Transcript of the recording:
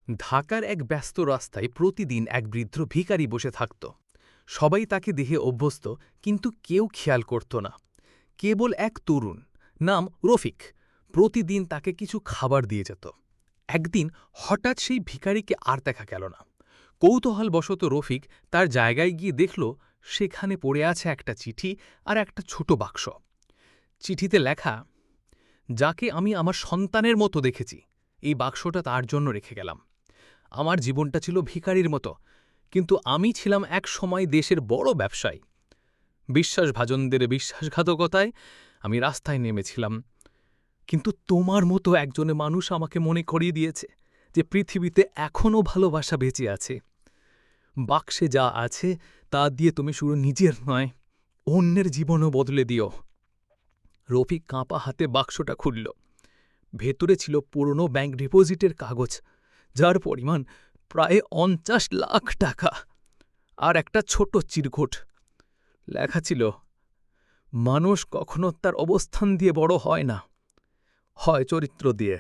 ঢাকার এক ব্যস্ত রাস্তায় প্রতিদিন এক বৃদ্ধ ভিখারি বসে থাকত। সবাই তাকে দেখে অভ্যস্ত, কিন্তু কেউ খেয়াল করত না। কেবল এক তরুণ, নাম রফিক, প্রতিদিন তাকে কিছু খাবার দিয়ে যেত। একদিন হঠাৎ সেই ভিখারিকে আর দেখা গেল না। কৌতূহলবশত রফিক তার জায়গায় গিয়ে দেখল সেখানে পড়ে আছে একটা চিঠি আর একটা ছোট বাক্স। চিঠিতে লেখা, যাকে আমি আমার সন্তানের মতো দেখেছি, এই বাক্সটা তার জন্য রেখে গেলাম। আমার জীবনটা ছিল ভিখারির মতো, কিন্তু আমি ছিলাম এক সময় দেশের বড় ব্যবসায়ী। বিশ্বাসভাজনদের বিশ্বাসঘাতকতায় আমি রাস্তায় নেমেছিলাম, কিন্তু তোমার মতো একজনে মানুষ আমাকে মনে করিয়ে দিয়েছে যে পৃথিবীতে এখনও ভালোবাসা বেঁচে আছে। বাক্সে যা আছে তা দিয়ে তুমি শুধু নিজের নয়, অন্যের জীবনও বদলে দিও। রফিক কাঁপা হাতে বাক্সটা খুলল। ভেতরে ছিল পুরনো ব্যাংক ডিপোজিটের কাগজ, যার পরিমাণ প্রায় ৫০ লাখ টাকা, আর একটা ছোট চিরকুট। লেখা ছিল, মানুষ কখনো তার অবস্থান দিয়ে বড় হয় না, হয় চরিত্র দিয়ে।